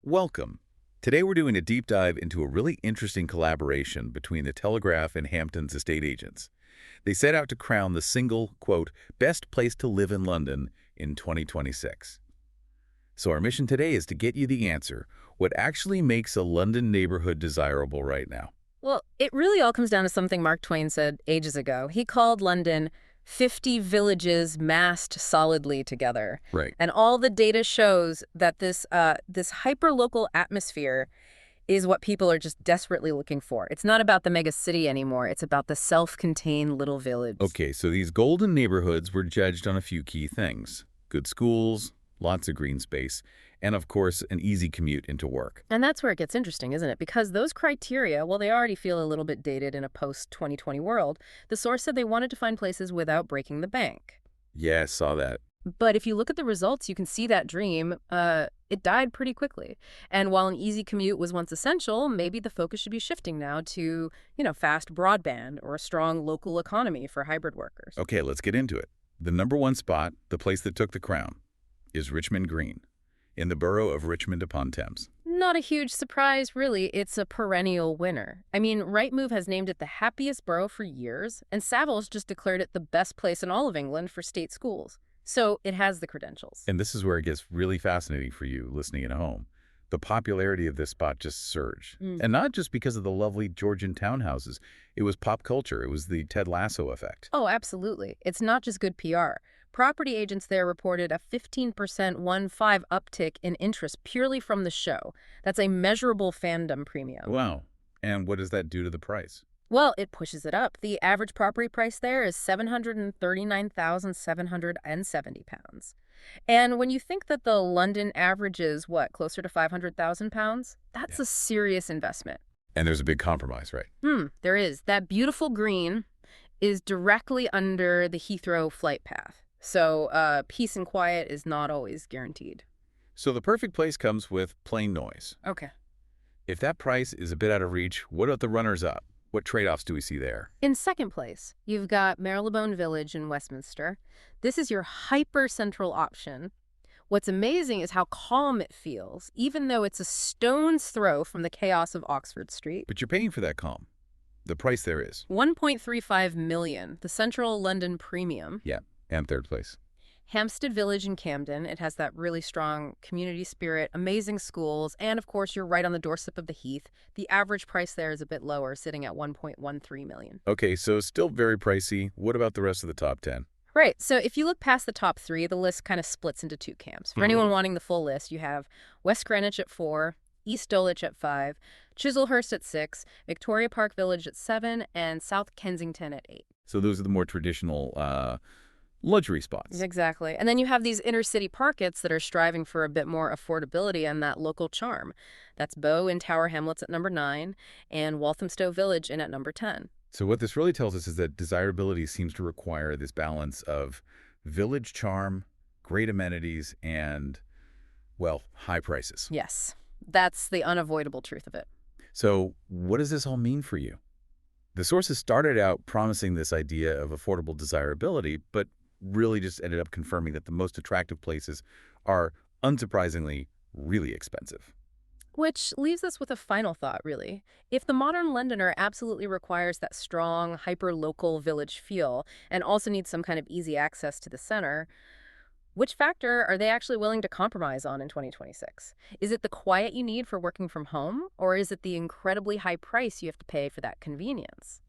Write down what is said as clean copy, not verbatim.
Welcome. Today we're doing a deep dive into a really interesting collaboration between the Telegraph and Hampton's estate agents. They set out to crown the single, quote, best place to live in London in 2026. So our mission today is to get you the answer. What actually makes a London neighborhood desirable right now? Well, it really all comes down to something Mark Twain said ages ago. He called London 50 villages massed solidly together. Right. And all the data shows that this hyper-local atmosphere is what people are just desperately looking for. It's not about the mega city anymore. It's about the self-contained little village. Okay, so these golden neighborhoods were judged on a few key things. Good schools, lots of green space, and of course, an easy commute into work. And that's where it gets interesting, isn't it? Because those criteria, well, they already feel a little bit dated in a post-2020 world. The source said they wanted to find places without breaking the bank. Yeah, I saw that. But if you look at the results, you can see that dream, it died pretty quickly. And while an easy commute was once essential, maybe the focus should be shifting now to, fast broadband or a strong local economy for hybrid workers. Okay, let's get into it. The number one spot, the place that took the crown, is Richmond Green, in the borough of Richmond upon Thames. Not a huge surprise, really. It's a perennial winner. I mean, Rightmove has named it the happiest borough for years, and Savills just declared it the best place in all of England for state schools. So it has the credentials. And this is where it gets really fascinating for you listening at home. The popularity of this spot just surged. And not just because of the lovely Georgian townhouses. It was pop culture. It was the Ted Lasso effect. Oh, absolutely. It's not just good PR. Property agents there reported a 15% 1.5 uptick in interest purely from the show. That's a measurable fandom premium. Wow. And what does that do to the price? Well, it pushes it up. The average property price there is £739,770. And when you think that the London average is, closer to £500,000, that's a serious investment. And there's a big compromise, right? There is. That beautiful green is directly under the Heathrow flight path. So peace and quiet is not always guaranteed. So the perfect place comes with plain noise. Okay. If that price is a bit out of reach, what about the runners-up? What trade-offs do we see there? In second place, you've got Marylebone Village in Westminster. This is your hyper-central option. What's amazing is how calm it feels, even though it's a stone's throw from the chaos of Oxford Street. But you're paying for that calm. The price there is. $1.35 million, the central London premium. Yeah, and third place. Hampstead Village in Camden. It has that really strong community spirit, amazing schools, and of course you're right on the doorstep of the Heath. The average price there is a bit lower, sitting at $1.13 million. Okay, so still very pricey. What about the rest of the top 10? Right, so if you look past the top three, the list kind of splits into two camps. For anyone wanting the full list, you have West Greenwich at 4, East Dulwich at 5, Chislehurst at 6, Victoria Park Village at 7, and South Kensington at 8. So those are the more traditional luxury spots. Exactly. And then you have these inner city pockets that are striving for a bit more affordability and that local charm. That's Bow in Tower Hamlets at number 9 and Walthamstow Village in at number 10. So what this really tells us is that desirability seems to require this balance of village charm, great amenities, and, high prices. Yes, that's the unavoidable truth of it. So what does this all mean for you? The sources started out promising this idea of affordable desirability, but really just ended up confirming that the most attractive places are, unsurprisingly, really expensive. Which leaves us with a final thought, really. If the modern Londoner absolutely requires that strong, hyper-local village feel and also needs some kind of easy access to the center, which factor are they actually willing to compromise on in 2026? Is it the quiet you need for working from home, or is it the incredibly high price you have to pay for that convenience?